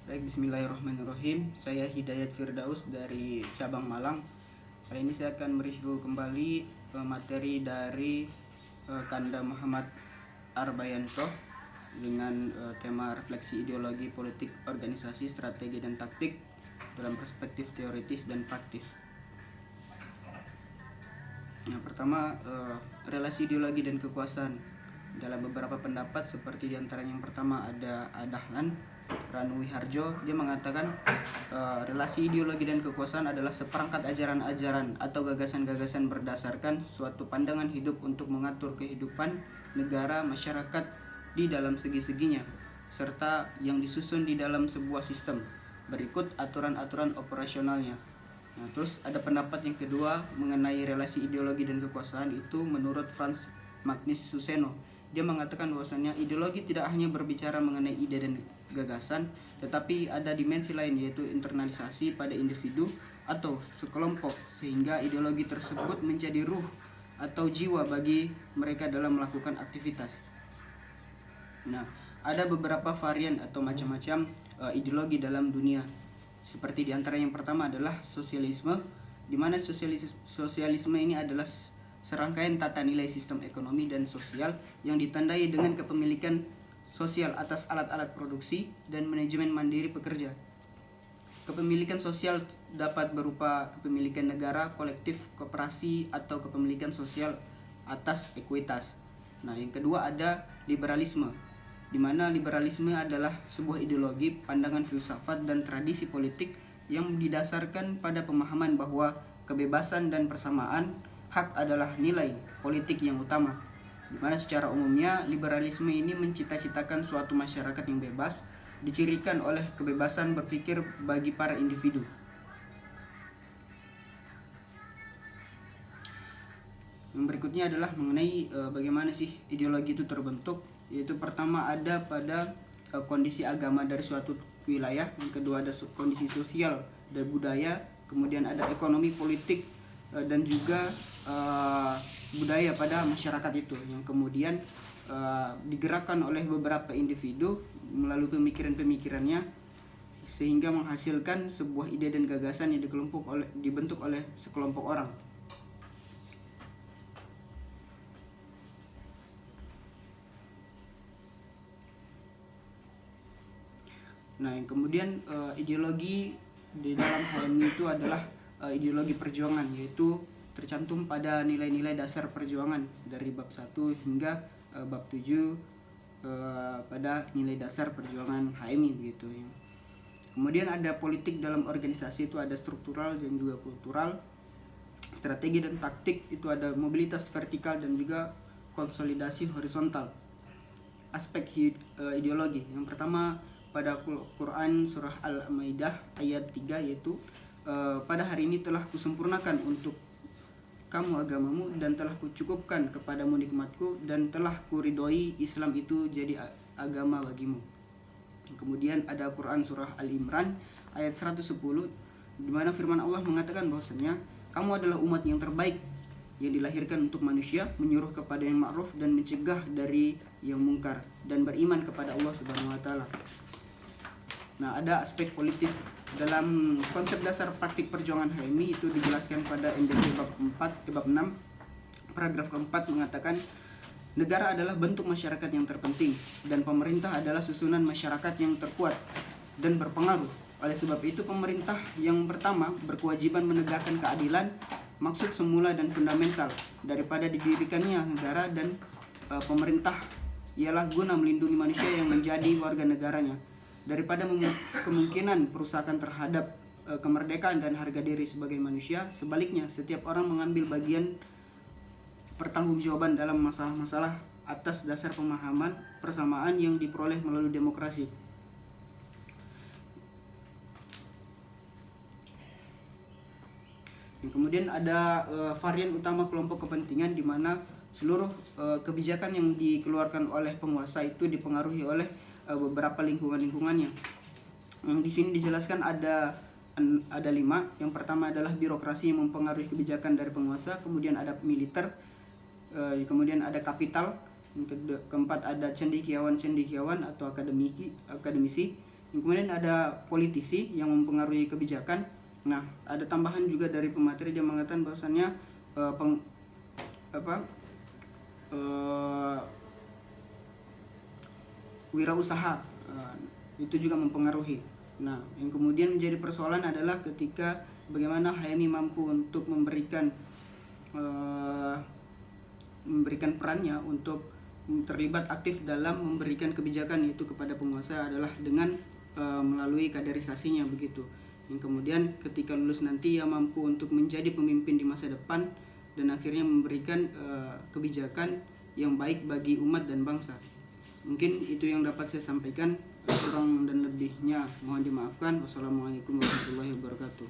Baik, bismillahirrahmanirrahim. Saya Hidayat Firdaus dari cabang Malang. Kali ini saya akan mereview kembali materi dari Kanda Muhammad Arbayanto dengan tema refleksi ideologi politik organisasi, strategi dan taktik dalam perspektif teoritis dan praktis. Yang pertama, relasi ideologi dan kekuasaan. Dalam beberapa pendapat seperti diantaranya yang pertama ada Dahlan Ranu Wiharjo, dia mengatakan relasi ideologi dan kekuasaan adalah seperangkat ajaran-ajaran atau gagasan-gagasan berdasarkan suatu pandangan hidup untuk mengatur kehidupan negara masyarakat di dalam segi-seginya, serta yang disusun di dalam sebuah sistem berikut aturan-aturan operasionalnya. Nah, terus ada pendapat yang kedua mengenai relasi ideologi dan kekuasaan, itu menurut Franz Magnus Suseno. Dia mengatakan bahwasannya ideologi tidak hanya berbicara mengenai ide dan gagasan, tetapi ada dimensi lain, yaitu internalisasi pada individu atau sekelompok, sehingga ideologi tersebut menjadi ruh atau jiwa bagi mereka dalam melakukan aktivitas. Nah, ada beberapa varian atau macam-macam ideologi dalam dunia. Seperti diantara yang pertama adalah sosialisme, di mana sosialisme ini adalah serangkaian tata nilai sistem ekonomi dan sosial yang ditandai dengan kepemilikan sosial atas alat-alat produksi dan manajemen mandiri pekerja. Kepemilikan sosial dapat berupa kepemilikan negara, kolektif, koperasi, atau kepemilikan sosial atas ekuitas. Nah, yang kedua ada liberalisme, di mana liberalisme adalah sebuah ideologi, pandangan filsafat dan tradisi politik yang didasarkan pada pemahaman bahwa kebebasan dan persamaan hak adalah nilai politik yang utama, di mana secara umumnya liberalisme ini mencita-citakan suatu masyarakat yang bebas, dicirikan oleh kebebasan berpikir bagi para individu. Yang berikutnya adalah mengenai bagaimana sih ideologi itu terbentuk, yaitu pertama ada pada kondisi agama dari suatu wilayah, yang kedua ada kondisi sosial dan budaya, kemudian ada ekonomi, politik, dan juga budaya pada masyarakat itu, yang kemudian digerakkan oleh beberapa individu melalui pemikiran-pemikirannya sehingga menghasilkan sebuah ide dan gagasan yang dibentuk oleh sekelompok orang. Nah, yang kemudian ideologi di dalam HMI itu adalah ideologi perjuangan, yaitu tercantum pada nilai-nilai dasar perjuangan dari bab 1 hingga bab 7 pada nilai dasar perjuangan HMI begitu ya. Kemudian ada politik dalam organisasi, itu ada struktural dan juga kultural. Strategi dan taktik, itu ada mobilitas vertikal dan juga konsolidasi horizontal. Aspek ideologi, yang pertama pada Quran surah Al-Maidah ayat 3, yaitu pada hari ini telah kusempurnakan untuk kamu agamamu dan telah kucukupkan kepadamu nikmatku dan telah kuridhoi Islam itu jadi agama bagimu. Kemudian ada Quran surah Al-Imran ayat 110, di mana firman Allah mengatakan bahwasanya kamu adalah umat yang terbaik yang dilahirkan untuk manusia, menyuruh kepada yang ma'ruf dan mencegah dari yang mungkar, dan beriman kepada Allah Subhanahu wa taala. Nah, ada aspek politik dalam konsep dasar praktik perjuangan HMI, itu dijelaskan pada NDP bab 6 paragraf keempat mengatakan negara adalah bentuk masyarakat yang terpenting dan pemerintah adalah susunan masyarakat yang terkuat dan berpengaruh. Oleh sebab itu pemerintah yang pertama berkewajiban menegakkan keadilan, maksud semula dan fundamental daripada didirikannya negara dan pemerintah ialah guna melindungi manusia yang menjadi warga negaranya daripada kemungkinan perusakan terhadap kemerdekaan dan harga diri sebagai manusia. Sebaliknya, setiap orang mengambil bagian pertanggungjawaban dalam masalah-masalah atas dasar pemahaman persamaan yang diperoleh melalui demokrasi. Kemudian ada varian utama kelompok kepentingan, di mana seluruh kebijakan yang dikeluarkan oleh penguasa itu dipengaruhi oleh beberapa lingkungannya. Yang di sini dijelaskan ada 5. Yang pertama adalah birokrasi yang mempengaruhi kebijakan dari penguasa, kemudian ada militer, kemudian ada kapital, yang keempat ada cendekiawan atau akademisi, Kemudian ada politisi yang mempengaruhi kebijakan. Nah, ada tambahan juga dari pemateri, dia mengatakan bahwasannya wirausaha itu juga mempengaruhi. Nah, yang kemudian menjadi persoalan adalah ketika bagaimana HMI mampu untuk memberikan perannya untuk terlibat aktif dalam memberikan kebijakan itu kepada penguasa adalah dengan melalui kaderisasinya begitu. Yang kemudian ketika lulus nanti ia mampu untuk menjadi pemimpin di masa depan dan akhirnya memberikan kebijakan yang baik bagi umat dan bangsa. Mungkin itu yang dapat saya sampaikan. Kurang dan lebihnya mohon dimaafkan. Wassalamualaikum warahmatullahi wabarakatuh.